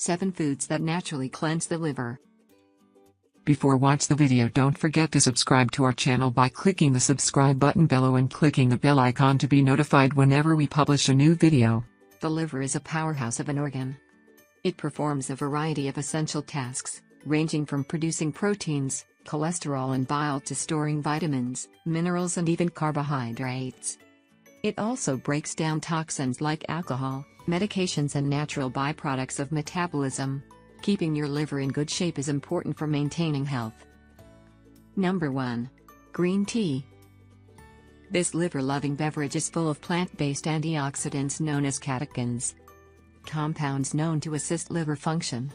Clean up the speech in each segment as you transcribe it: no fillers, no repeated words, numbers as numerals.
7 foods that naturally cleanse the liver. Before watch the video, don't forget to subscribe to our channel by clicking the subscribe button below and clicking the bell icon to be notified whenever we publish a new video. The liver is a powerhouse of an organ. It performs a variety of essential tasks, ranging from producing proteins, cholesterol and bile to storing vitamins, minerals and even carbohydrates. It also breaks down toxins like alcohol, medications and natural byproducts of metabolism. Keeping your liver in good shape is important for maintaining health. Number 1. Green tea. This liver-loving beverage is full of plant-based antioxidants known as catechins, compounds known to assist liver function.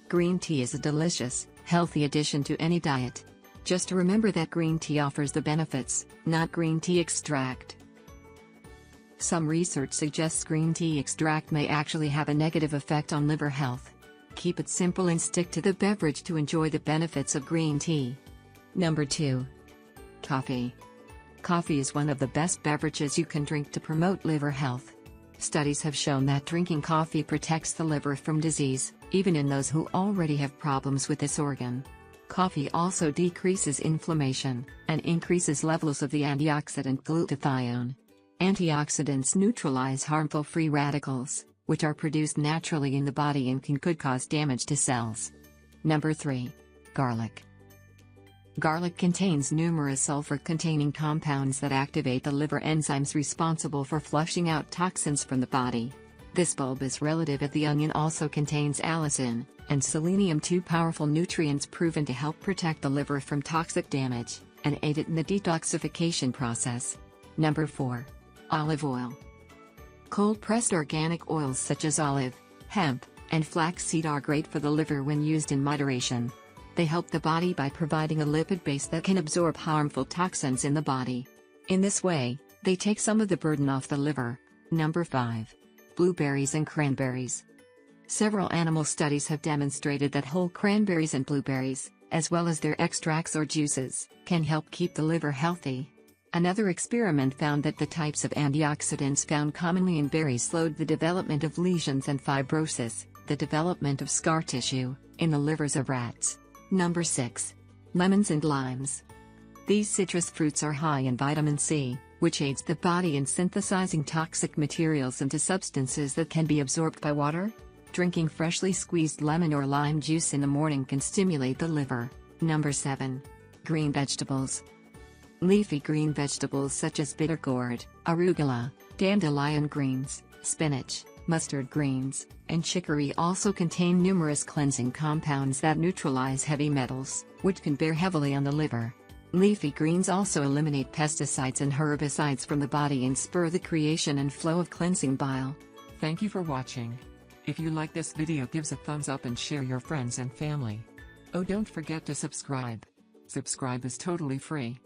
Green tea is a delicious, healthy addition to any diet. Just remember that green tea offers the benefits, not green tea extract. Some research suggests green tea extract may actually have a negative effect on liver health. Keep it simple and stick to the beverage to enjoy the benefits of green tea. Number 2. Coffee. Coffee is one of the best beverages you can drink to promote liver health. Studies have shown that drinking coffee protects the liver from disease, even in those who already have problems with this organ. Coffee also decreases inflammation and increases levels of the antioxidant glutathione. Antioxidants neutralize harmful free radicals, which are produced naturally in the body and could cause damage to cells. Number 3. Garlic. Garlic contains numerous sulfur-containing compounds that activate the liver enzymes responsible for flushing out toxins from the body. This bulbous relative of the onion also contains allicin and selenium, 2 powerful nutrients proven to help protect the liver from toxic damage and aid it in the detoxification process. Number 4. Olive oil. Cold-pressed organic oils such as olive, hemp, and flaxseed are great for the liver when used in moderation. They help the body by providing a lipid base that can absorb harmful toxins in the body. In this way, they take some of the burden off the liver. Number 5. Blueberries and cranberries. Several animal studies have demonstrated that whole cranberries and blueberries, as well as their extracts or juices, can help keep the liver healthy. Another experiment found that the types of antioxidants found commonly in berries slowed the development of lesions and fibrosis, the development of scar tissue, in the livers of rats. Number 6. Lemons and limes. These citrus fruits are high in vitamin C, which aids the body in synthesizing toxic materials into substances that can be absorbed by water. Drinking freshly squeezed lemon or lime juice in the morning can stimulate the liver. Number 7. Green vegetables. Leafy green vegetables such as bitter gourd, arugula, dandelion greens, spinach, mustard greens, and chicory also contain numerous cleansing compounds that neutralize heavy metals, which can bear heavily on the liver. Leafy greens also eliminate pesticides and herbicides from the body and spur the creation and flow of cleansing bile. Thank you for watching. If you like this video, give us a thumbs up and share your friends and family. Oh, don't forget to subscribe. Subscribe is totally free.